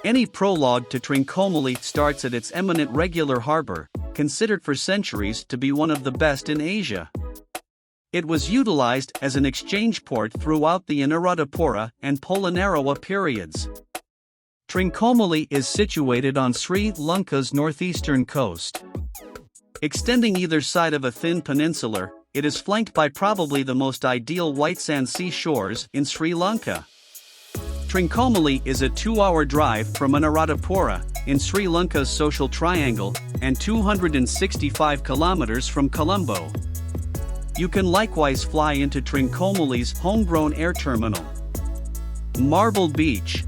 Any prologue to Trincomalee starts at its eminent regular harbor, considered for centuries to be one of the best in Asia. It was utilized as an exchange port throughout the Anuradhapura and Polonnaruwa periods. Trincomalee is situated on Sri Lanka's northeastern coast. Extending either side of a thin peninsula, it is flanked by probably the most ideal white sand seashores in Sri Lanka. Trincomalee is a 2-hour drive from Anuradhapura, in Sri Lanka's social triangle, and 265 kilometers from Colombo. You can likewise fly into Trincomalee's homegrown air terminal. Marble Beach.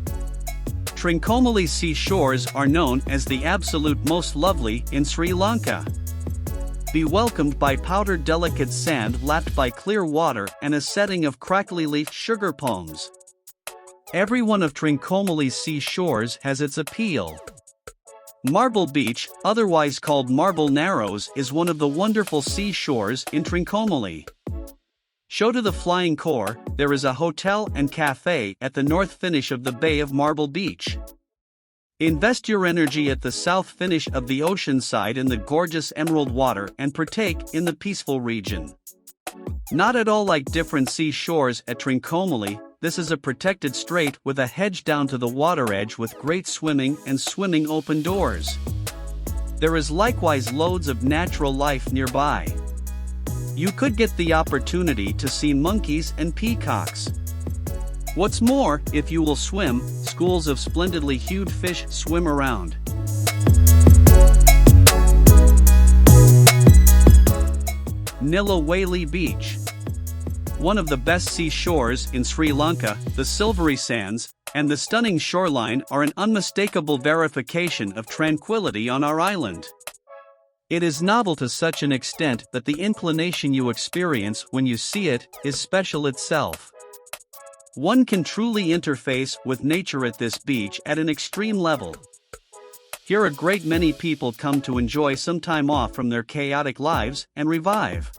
Trincomalee's seashores are known as the absolute most lovely in Sri Lanka. Be welcomed by powdered delicate sand lapped by clear water and a setting of crackly-leafed sugar palms. Every one of Trincomalee's seashores has its appeal. Marble Beach, otherwise called Marble Narrows, is one of the wonderful seashores in Trincomalee. Show to the flying core, there is a hotel and cafe at the north finish of the Bay of Marble Beach. Invest your energy at the south finish of the ocean side in the gorgeous emerald water and partake in the peaceful region. Not at all like different seashores at Trincomalee, this is a protected strait with a hedge down to the water edge with great swimming and swimming open doors. There is likewise loads of natural life nearby. You could get the opportunity to see monkeys and peacocks. What's more, if you will swim, schools of splendidly hued fish swim around. Trincomalee Beach. One of the best seashores in Sri Lanka, the silvery sands and the stunning shoreline are an unmistakable verification of tranquility on our island. It is novel to such an extent that the inclination you experience when you see it is special itself. One can truly interface with nature at this beach at an extreme level. Here a great many people come to enjoy some time off from their chaotic lives and revive.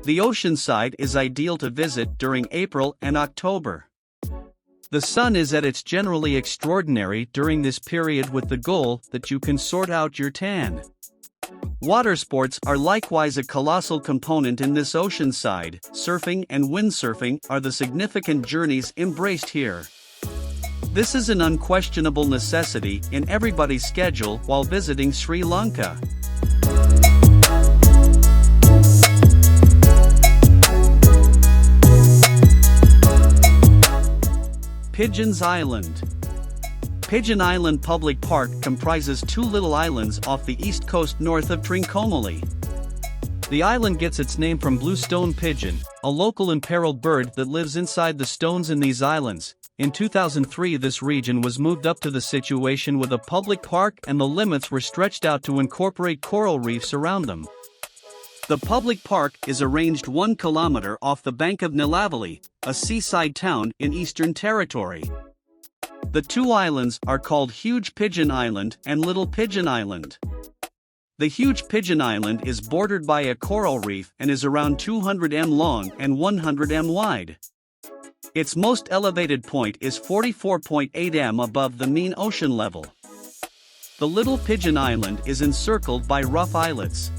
The ocean side is ideal to visit during April and October. The sun is at its generally extraordinary during this period with the goal that you can sort out your tan. Water sports are likewise a colossal component in this ocean side. Surfing and windsurfing are the significant journeys embraced here. This is an unquestionable necessity in everybody's schedule while visiting Sri Lanka. Pigeons Island. Pigeon Island Public Park comprises 2 little islands off the east coast north of Trincomalee. The island gets its name from blue stone pigeon, a local imperiled bird that lives inside the stones in these islands. In 2003 this region was moved up to the situation with a public park and the limits were stretched out to incorporate coral reefs around them. The public park is arranged 1 kilometer off the bank of Trincomalee, a seaside town in Eastern Territory. The 2 islands are called Huge Pigeon Island and Little Pigeon Island. The Huge Pigeon Island is bordered by a coral reef and is around 200 m long and 100 m wide. Its most elevated point is 44.8 m above the mean ocean level. The Little Pigeon Island is encircled by rough islets.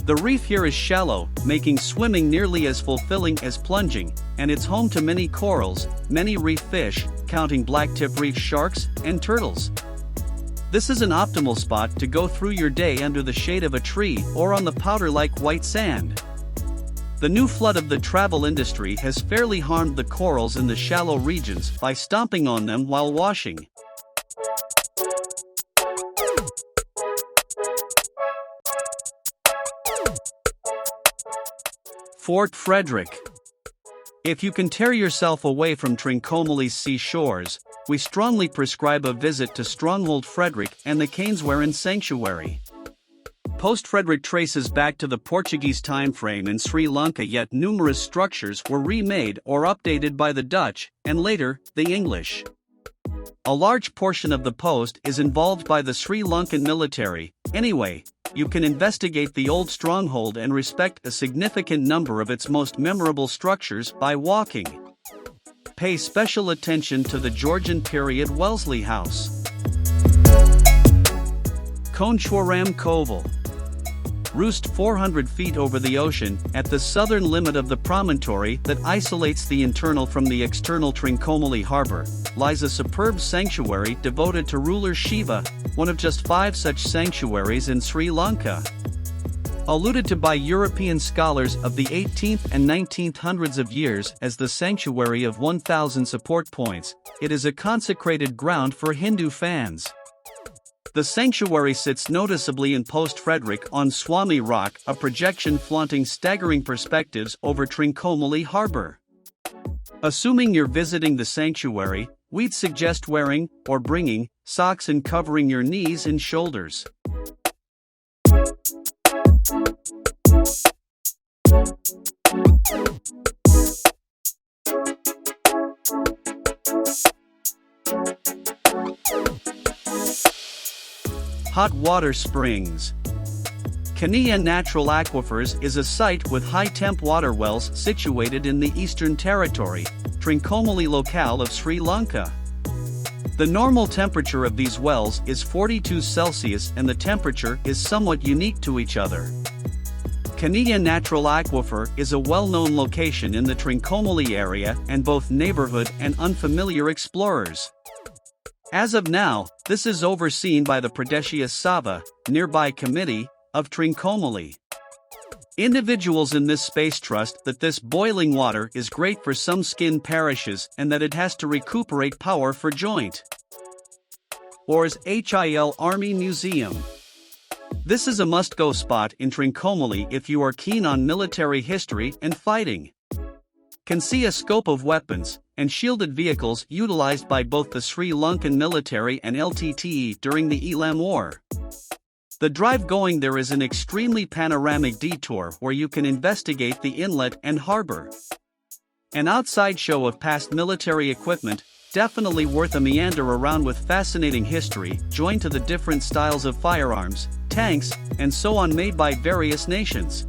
The reef here is shallow, making swimming nearly as fulfilling as plunging, and it's home to many corals, many reef fish, counting blacktip reef sharks, and turtles. This is an optimal spot to go through your day under the shade of a tree or on the powder-like white sand. The new flood of the travel industry has fairly harmed the corals in the shallow regions by stomping on them while washing. Fort Frederick. If you can tear yourself away from Trincomalee's seashores, we strongly prescribe a visit to Stronghold Frederick and the Canesweran Sanctuary. Post-Frederick traces back to the Portuguese time frame in Sri Lanka, yet numerous structures were remade or updated by the Dutch, and later, the English. A large portion of the post is involved by the Sri Lankan military. Anyway, you can investigate the old stronghold and respect a significant number of its most memorable structures by walking. Pay special attention to the Georgian period Wellesley House. Konchwaram Koval. Roost 400 feet over the ocean, at the southern limit of the promontory that isolates the internal from the external Trincomalee harbor, lies a superb sanctuary devoted to ruler Shiva, one of just 5 such sanctuaries in Sri Lanka. Alluded to by European scholars of the 18th and 19th hundreds of years as the sanctuary of 1,000 support points, it is a consecrated ground for Hindu fans. The sanctuary sits noticeably in Post Frederick on Swami Rock, a projection flaunting staggering perspectives over Trincomalee Harbor. Assuming you're visiting the sanctuary, we'd suggest wearing, or bringing, socks and covering your knees and shoulders. Hot water springs. Kaniya Natural Aquifers is a site with high-temp water wells situated in the Eastern Territory, Trincomalee locale of Sri Lanka. The normal temperature of these wells is 42 Celsius and the temperature is somewhat unique to each other. Kaniya Natural Aquifer is a well-known location in the Trincomalee area and both neighborhood and unfamiliar explorers. As of now, this is overseen by the Pradesh Sabha, nearby committee, of Trincomalee. Individuals in this space trust that this boiling water is great for some skin parishes and that it has to recuperate power for joint. Or's HIL Army Museum. This is a must-go spot in Trincomalee if you are keen on military history and fighting. Can see a scope of weapons and shielded vehicles utilized by both the Sri Lankan military and LTTE during the Elam War. The drive going there is an extremely panoramic detour where you can investigate the inlet and harbor. An outside show of past military equipment, definitely worth a meander around with fascinating history, joined to the different styles of firearms, tanks, and so on made by various nations.